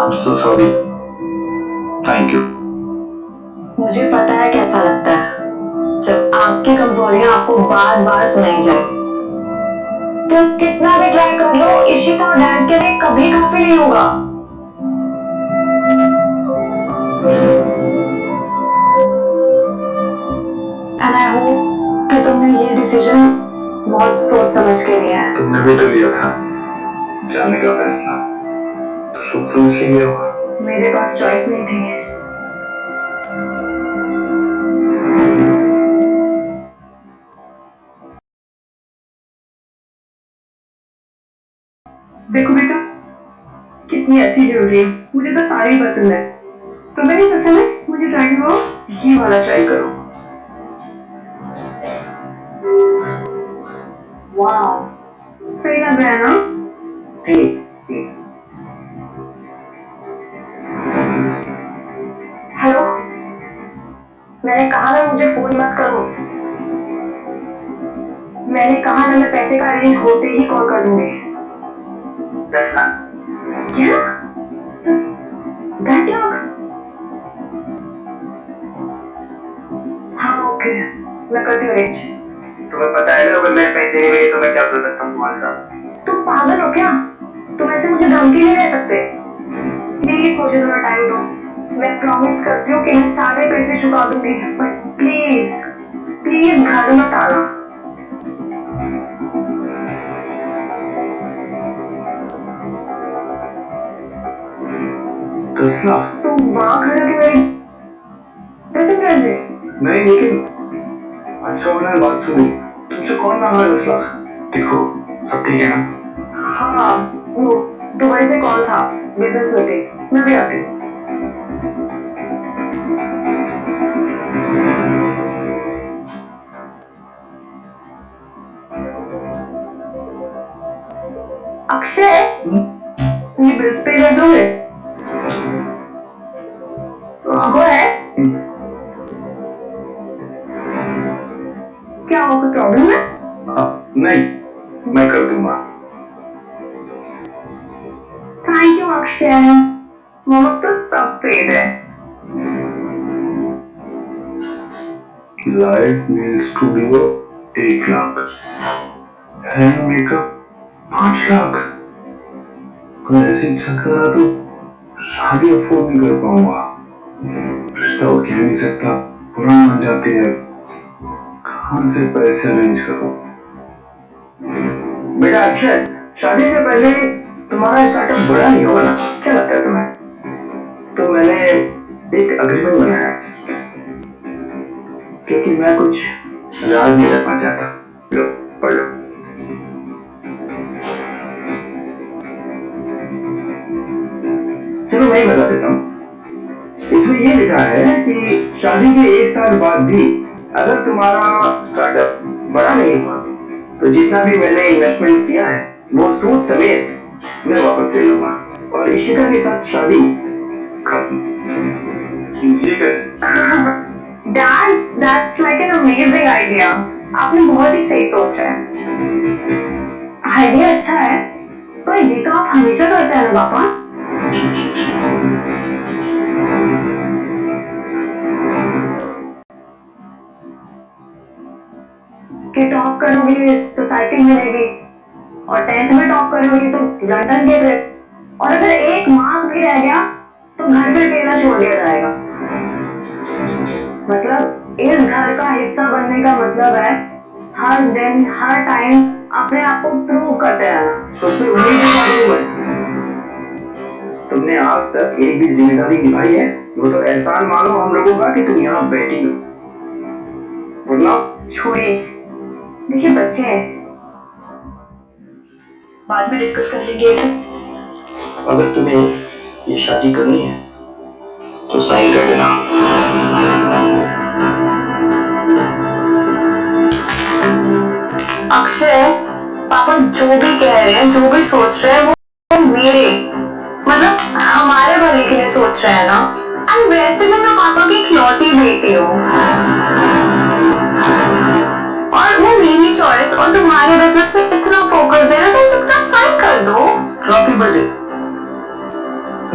I'm so sorry. Thank you. मुझे पता है कैसा लगता है जब आपकी कमजोरियां आपको बार बार सुनाई जाए। तो कितना भी ट्राई कर लो, इशिता और डैड के लिए कभी काफी नहीं होगा। एंड आई होप कि तुमने ये डिसीजन बहुत सोच समझ के लिया है। तुमने भी तो लिया था जाने का फैसला, तो सोच समझ के लिया होगा। मेरे पास चॉइस नहीं थी। देखो बेटा, कितनी अच्छी ज्वेलरी है। मुझे तो साड़ी पसंद है। तुम्हें नहीं पसंद है? मुझे ट्राई करो, ये वाला ट्राई करो। वाह, सही लग रहा है ना? हेलो, मैंने कहा ना मुझे फोन मत करो। मैंने कहा ना मैं पैसे का अरेंज होते ही कॉल कर दूंगी। 10 लाख? क्या? 10 लाख? हाँ ओके, मैं करती हूँ अरेंज। तुम्हें पता है ना अगर मैं पैसे नहीं मिले तो मैं क्या कर सकता हूँ तुम्हारे साथ? तुम पागल हो क्या? तुम ऐसे मुझे धमकी नहीं दे सकते। प्लीज मुझे थोड़ा टाइम दो। मैं प्रॉमिस करती हूँ कि मैं सारे पैसे चुका दूंगी, बट प्लीज प्लीज घर मत आना। तस्ला? तुम वहाँ खड़े हो मेरे पैसे कैसे? नहीं लेकिन अच्छा बना बात सुनी। तुमसे कौन मांग रहा है 10 लाख? देखो सब ठीक है ना? हाँ, वो दुबई से कॉल था, बिजनेस मीटिंग। मैं भी आती हूँ। अक्षय, ये बिल्स पे कर दोगे? गो है? क्या हो, कोई प्रॉब्लम है? नहीं, मैं कर दूंगा। थैंक यू अक्षय, मम्मा तो सब पेड है। Light nail studio 1 lakh, hair makeup 5 lakh. अगर ऐसे ही चलता रहा तो शादी अफोर्ड नहीं कर पाऊंगा। रिश्ता हो कह नहीं सकता, पुरानी बन जाती है। कहाँ से पैसे अरेंज करूं? बेटा अक्षय, शादी से पहले तुम्हारा स्टार्टअप बड़ा नहीं होगा ना? क्या लगता है तुम्हें? तो मैंने एक अग्रीमेंट बनाया क्योंकि मैं कुछ राज नहीं रखना चाहता। लो पढ़ लो। चलो मैं ही बता देता हूँ। इसमें ये लिखा है कि शादी के 1 साल बाद भी अगर तुम्हारा स्टार्टअप बड़ा नहीं हुआ तो जितना भी मैंने इन्वेस्टमेंट किया है वो सूद समेत मैं वापस ले लूंगा, और इशिता के साथ शादी खत्म। ये कैसे? Dad, that's like an amazing idea. आपने बहुत ही सही सोचा है। आइडिया अच्छा है, पर ये तो आप हमेशा करते हैं ना पापा। कि टॉप करोगे तो साइकिल मिलेगी, और 10th में टॉप करोगे तो लंदन के ट्रिप, और अगर एक मार्क भी रह गया तो घर पे अकेला छोड़ दिया जाएगा। मतलब इस घर का हिस्सा बनने का मतलब है हर दिन हर टाइम अपने आप को प्रूव करते रहना। तो फिर वही तो मालूम है। तुमने आज तक एक भी जिम्मेदारी निभाई है? वो तो एहसान मानो हम लोगों का कि तुम यहाँ बैठी हो, वरना छोड़िए, देखिए बच्चे हैं, बाद में डिस्कस कर लेंगे ये सब। अगर तुम्हें ये शादी करनी है तो साइन कर देना। अक्षय, पापा जो भी कह रहे हैं, जो भी सोच रहे हैं, वो मेरे मतलब हमारे भले के लिए सोच रहे हैं ना। और वैसे भी मैं पापा की इकलौती बेटी हूँ, और वो मेरी चॉइस, और तुम्हारे बिजनेस पे इतना फोकस दे रहे हो तो चुपचाप साइन कर दो। Happy birthday.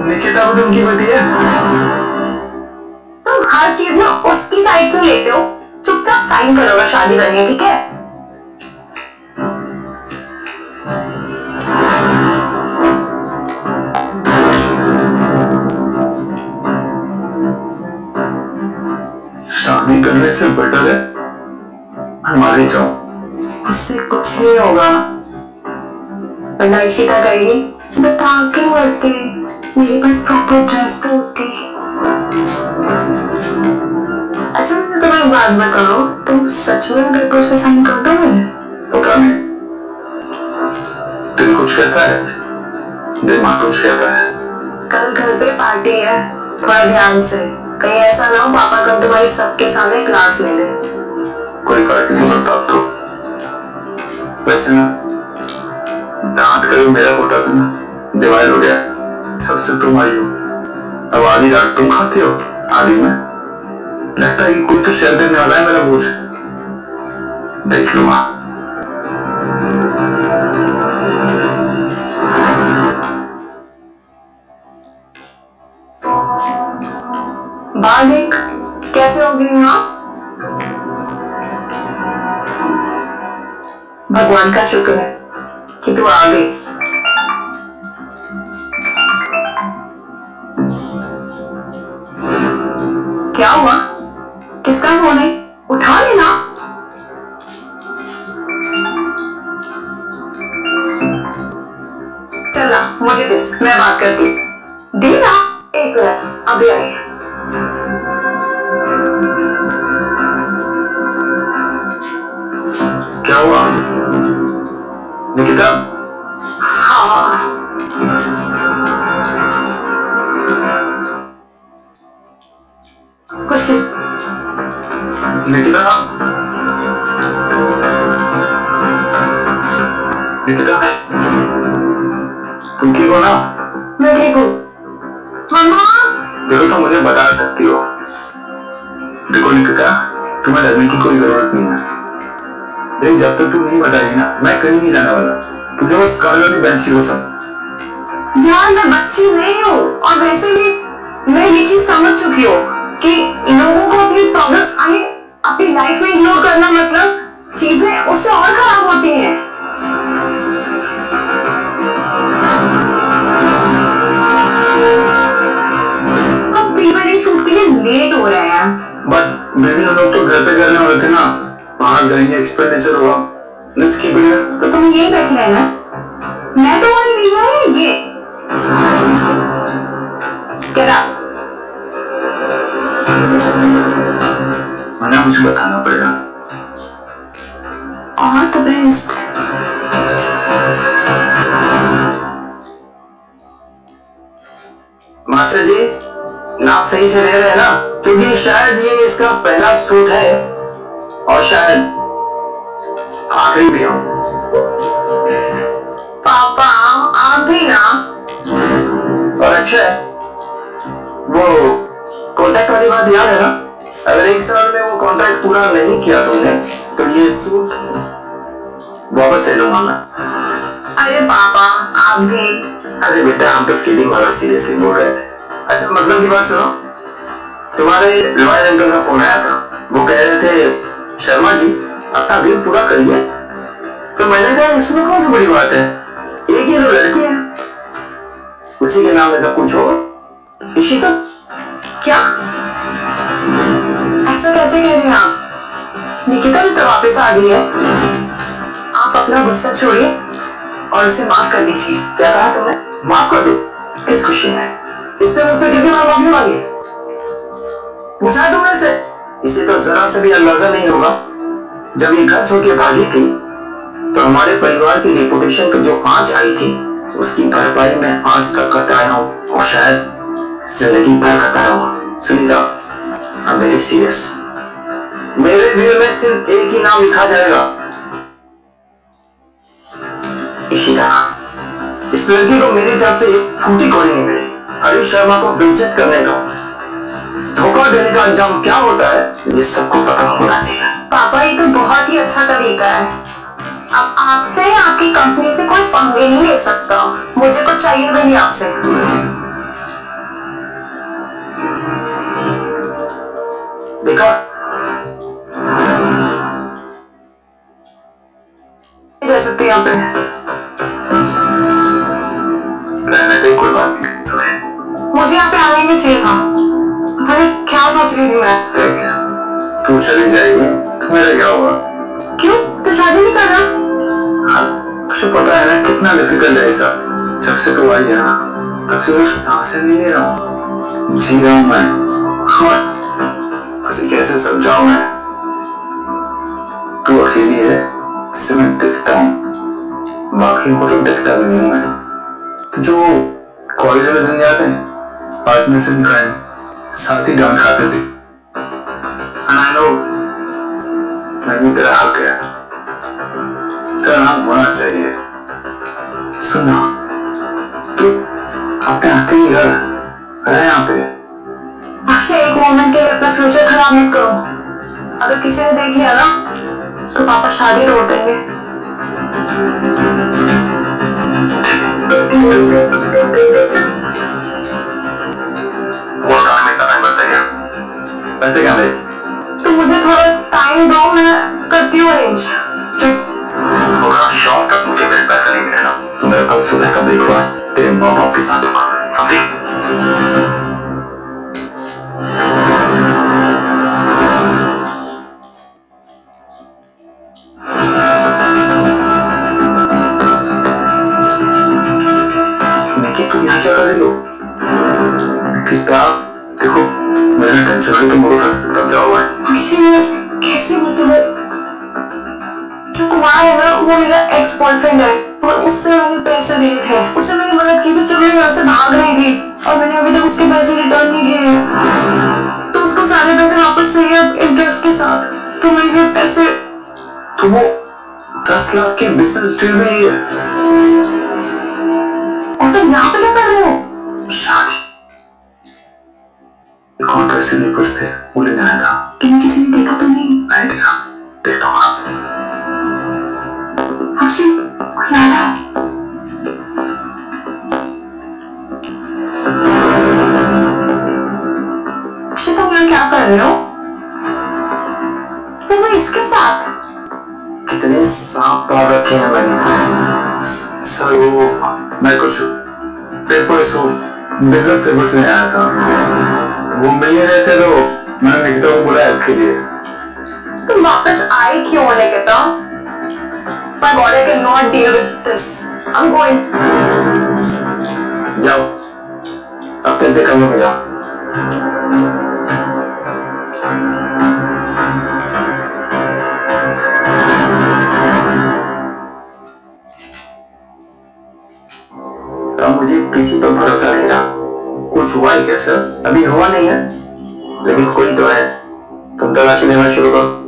निकिता भी तुमकी बेटी है? तुम हर चीज में उसकी साइड क्यों लेते हो? चुपचाप साइन करो अगर शादी करनी है, ठीक है? शादी करने से बेटर है मैं मारी जाऊं। उससे कुछ नहीं होगा। वरना इशिता कहेगी बता के मरते, मेरे पास प्रॉपर ड्रेस तो होती। अच्छा मुझे तुम्हें एक बात बताओ, तुम सच में पेपर्स पे साइन कर दोगे? पता नहीं, दिल कुछ कहता है, दिमाग कुछ कहता है। कल घर पे पार्टी है, थोड़ा ध्यान से, कहीं ऐसा ना हो पापा कल तुम्हारी सबके सामने क्लास ले ले। कोई फर्क नहीं पड़ता अब तो। वैसे ना दांत कभी मेरा खोटा था ना, डिवाइड हो गया, सबसे तुम आई हो। अब आधी रात तुम खाते हो, आधी मैं। लगता है कि कोई तो शेयर देने वाला है मेरा बोझ। देख लो माँ, बाल देख कैसे हो गई माँ। भगवान का शुक्र है कि तू आ गई। क्या हुआ? किसका फोन है? उठा लेना। चला मुझे दे, मैं बात करती हूँ। दे ना, एक मिनट अभी आई। क्या हुआ निकिता? हाँ कुछ निकिता, निकिता तुम ठीक हो ना? मैं ठीक हूँ। मम्मा देखो तो मुझे बता सकती हो। देखो निकिता, तुम्हें डरने की कोई जरूरत नहीं है। देख जब तक तुम नहीं बताएगी ना, मैं कहीं नहीं जाने वाला। तुझे बस कॉलोनी बेंच की कसम। यार मैं बच्ची नहीं हूँ, और वैसे भी मैं ये चीज समझ चुकी हूँ कि लोगों को अपनी प्रॉब्लम्स अपनी लाइफ में इग्नोर करना मतलब चीजें उससे और खराब होती हैं। हम प्री वेडिंग शूट के लिए लेट हो रहे हैं। बट बेबी हम लोग तो घर पे करने वाले थे ना, बाहर जाएंगे, एक्सपेंडिचर होगा। Let's keep it here. तो तुम यही बैठे रहना, मैं तो वही नहीं हूँ ये। Get up. मना मुझे बताना पड़ेगा। All the best. मास्टर जी, नाप सही से ले रहे हैं ना? क्योंकि शायद ये इसका पहला सूट है और शायद आखिरी भी हो। पापा आप भी ना। और अच्छा है, वो कॉन्ट्रैक्ट वाली बात याद है ना? अगर एक साल में वो कॉन्ट्रैक्ट पूरा नहीं किया तुमने तो ये सूट वापस ले लूंगा मैं। अरे पापा आप भी। अरे बेटा हम तो किडिंग वाला सीरियसली बोल रहे थे। अच्छा मतलब की बात सुनो, तुम्हारे लॉयर अंकल का फोन आया था। वो कह रहे थे शर्मा जी अपना बिल पूरा करिए। तो मैंने कहा इसमें कौन सी बड़ी बात है, एक ही तो लड़की है, उसी के नाम में सब कुछ होगा। इशिता क्या ऐसा कैसे कह रहे हैं आप? निकिता भी तो वापस आ गई है। आप अपना गुस्सा छोड़िए और उसे माफ कर दीजिए। क्या कहा तुमने? माफ कर दो? किस खुशी में? इसने मुझसे कितनी बार माफी मांगी? पूछा तुमने से? इसे तो जरा से भी अंदाजा नहीं होगा। जब ये घर छोड़ के भागी थी तो हमारे परिवार की रेपुटेशन पे जो आंच आई थी उसकी भरपाई में आज तक करता आया हूँ और शायद जिंदगी भर करता रहूंगा। Sunita I am very serious. मेरे दिल में सिर्फ एक ही नाम लिखा जाएगा, इशिता। इस लड़की को मेरी तरफ से एक फूटी कौड़ी नहीं मिली। हरीश शर्मा को बेइज्जत करने का, धोखा देने का अंजाम क्या होता है ये सबको पता होना चाहिए। पापा ये तो बहुत ही अच्छा तरीका है। अब आपसे आपकी कंपनी से कोई पंगे नहीं ले सकता। मुझे कुछ चाहिए भी नहीं आपसे। देखा, रह सकती यहाँ पे। रहने दे, कोई बात नहीं। सुने, मुझे यहाँ पे आना ही नहीं चाहिए था। पता नहीं क्या सोच रही थी मैं। देख, तू चली जाएगी तो मेरा क्या होगा? क्यों? तो शादी नहीं कर रहा? हाँ, तुझे पता है ना कितना डिफिकल्ट है ये सब। जब से तू आई है ना, तब से सिर्फ सांसें नहीं ले रहा हूँ, जी रहा हूँ मैं। उसे कैसे समझाऊं मैं? तू अकेली है जिससे मैं दिखता हूँ, बाकी को तो दिखता भी नहीं हूँ मैं। तो जो कॉलेज में दिन याद है, पार्टनरशिप निकाले, साथ ही डांट खाते थे। I know, मैं भी तेरा हक है, तेरा नाम होना चाहिए। सुना, तू अपने हक की घर रह यहाँ पे। अक्षय, एक मोमेंट के लिए अपना फ्यूचर खराब मत करो। अगर किसी ने देख लिया ना तो पापा शादी तोड़ देंगे। वो काम में इतना टाइम लगता है क्या? पैसे क्या मेरे? तो मुझे थोड़ा टाइम दो, मैं करती हूँ अरेंज। शॉर्टकट मुझे मेरे पैसे नहीं मिलेगा तो मेरा कल सुबह का ब्रेकफास्ट तेरे माँ बाप के साथ होगा, समझी? निकी, तुम यहाँ क्या कर रही हो? किताब देखो, मेरा टेंशन है कि मेरे साथ कब्जा हुआ है। अक्षय, कैसे मतलब? जो कुमार है ना, वो मेरा एक्स बॉयफ्रेंड है और उससे मैंने पैसे लिए थे, उससे मैंने मदद की थी जब मैं यहाँ से भाग रही थी, और मैंने अभी तक उसके पैसे रिटर्न नहीं किए हैं। तो उसको सारे पैसे वापस चाहिए अब इंटरेस्ट के साथ। तो मेरे पैसे, तो वो 10 लाख के बिजनेस डील में ही है। और तुम यहाँ पे क्या कर रहे हो? शादी कौन पैसे नहीं पूछते, वो लेने आया था। कि किसी ने देखा तो नहीं? नहीं देखा, देखता हूँ। अक्षय, कोई आ रहा है। अक्षय, तुम यहाँ क्या कर रहे हो? तो मैं इसके साथ? कितने सांप पाल रखे हैं मैंने। सर वो, मैं कुछ पेपर्स हो, बिजनेस पेपर्स में आया था, वो मिल नहीं रहे थे तो मैंने निकिता को बुलाया हेल्प के लिए। तुम वापस आए क्यों Nikita? My God, I cannot deal with this. I'm going. जाओ, अब तेरे कमरे में जाओ। अब मुझे किसी पर भरोसा नहीं रहा। कुछ हुआ ही क्या सर? अभी हुआ नहीं है, लेकिन कोई तो है। तुम तलाशी लेना शुरू करो।